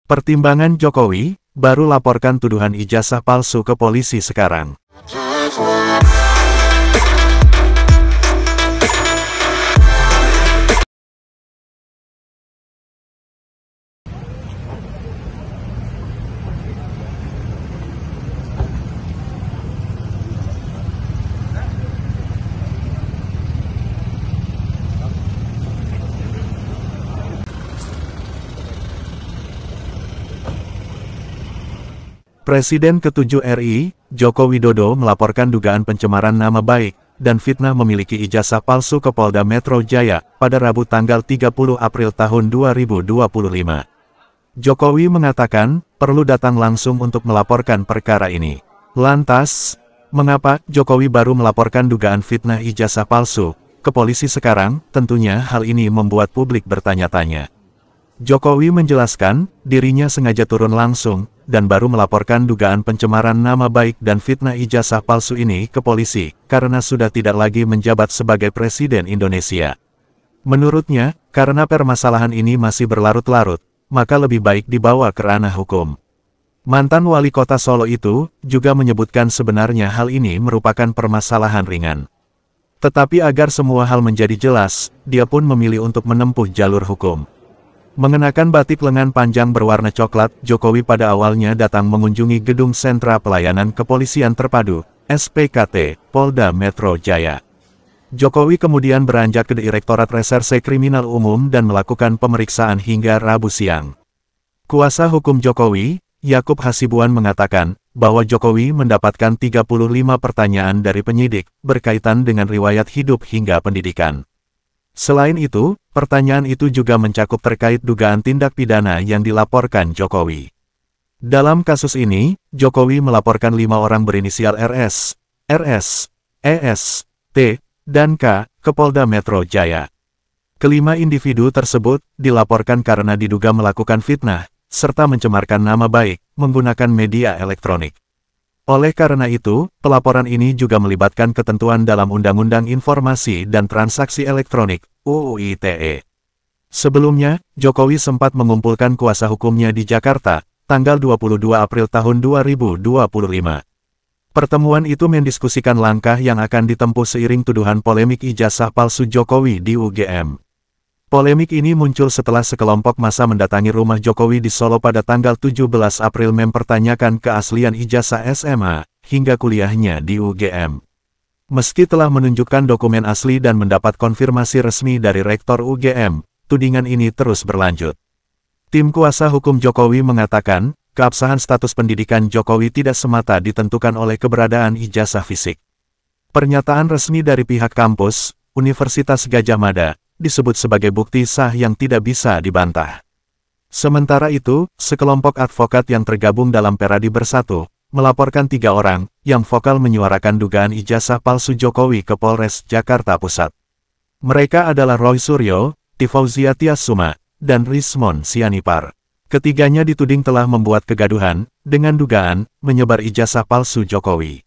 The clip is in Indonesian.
Pertimbangan Jokowi, baru laporkan tuduhan ijazah palsu ke polisi sekarang. Presiden ke-7 RI, Joko Widodo melaporkan dugaan pencemaran nama baik dan fitnah memiliki ijazah palsu ke Polda Metro Jaya pada Rabu tanggal 30 April tahun 2025. Jokowi mengatakan, perlu datang langsung untuk melaporkan perkara ini. Lantas, mengapa Jokowi baru melaporkan dugaan fitnah ijazah palsu ke polisi sekarang? Tentunya hal ini membuat publik bertanya-tanya. Jokowi menjelaskan, dirinya sengaja turun langsung, dan baru melaporkan dugaan pencemaran nama baik dan fitnah ijazah palsu ini ke polisi, karena sudah tidak lagi menjabat sebagai Presiden Indonesia. Menurutnya, karena permasalahan ini masih berlarut-larut, maka lebih baik dibawa ke ranah hukum. Mantan wali kota Solo itu, juga menyebutkan sebenarnya hal ini merupakan permasalahan ringan. Tetapi agar semua hal menjadi jelas, dia pun memilih untuk menempuh jalur hukum. Mengenakan batik lengan panjang berwarna coklat, Jokowi pada awalnya datang mengunjungi Gedung Sentra Pelayanan Kepolisian Terpadu, SPKT, Polda Metro Jaya. Jokowi kemudian beranjak ke Direktorat Reserse Kriminal Umum dan melakukan pemeriksaan hingga Rabu siang. Kuasa hukum Jokowi, Yakub Hasibuan mengatakan, bahwa Jokowi mendapatkan 35 pertanyaan dari penyidik, berkaitan dengan riwayat hidup hingga pendidikan. Selain itu, pertanyaan itu juga mencakup terkait dugaan tindak pidana yang dilaporkan Jokowi. Dalam kasus ini, Jokowi melaporkan 5 orang berinisial RS, ES, T, dan K, ke Polda Metro Jaya. Kelima individu tersebut dilaporkan karena diduga melakukan fitnah, serta mencemarkan nama baik, menggunakan media elektronik. Oleh karena itu, pelaporan ini juga melibatkan ketentuan dalam Undang-Undang Informasi dan Transaksi Elektronik, UU ITE. Sebelumnya, Jokowi sempat mengumpulkan kuasa hukumnya di Jakarta, tanggal 22 April tahun 2025. Pertemuan itu mendiskusikan langkah yang akan ditempuh seiring tuduhan polemik ijazah palsu Jokowi di UGM. Polemik ini muncul setelah sekelompok massa mendatangi rumah Jokowi di Solo pada tanggal 17 April mempertanyakan keaslian ijazah SMA, hingga kuliahnya di UGM. Meski telah menunjukkan dokumen asli dan mendapat konfirmasi resmi dari Rektor UGM, tudingan ini terus berlanjut. Tim kuasa hukum Jokowi mengatakan, keabsahan status pendidikan Jokowi tidak semata ditentukan oleh keberadaan ijazah fisik. Pernyataan resmi dari pihak kampus, Universitas Gadjah Mada, disebut sebagai bukti sah yang tidak bisa dibantah. Sementara itu, sekelompok advokat yang tergabung dalam Peradi Bersatu, melaporkan 3 orang, yang vokal menyuarakan dugaan ijazah palsu Jokowi ke Polres Jakarta Pusat. Mereka adalah Roy Suryo, Tifauzia Tiasuma, dan Rismon Sianipar. Ketiganya dituding telah membuat kegaduhan, dengan dugaan, menyebar ijazah palsu Jokowi.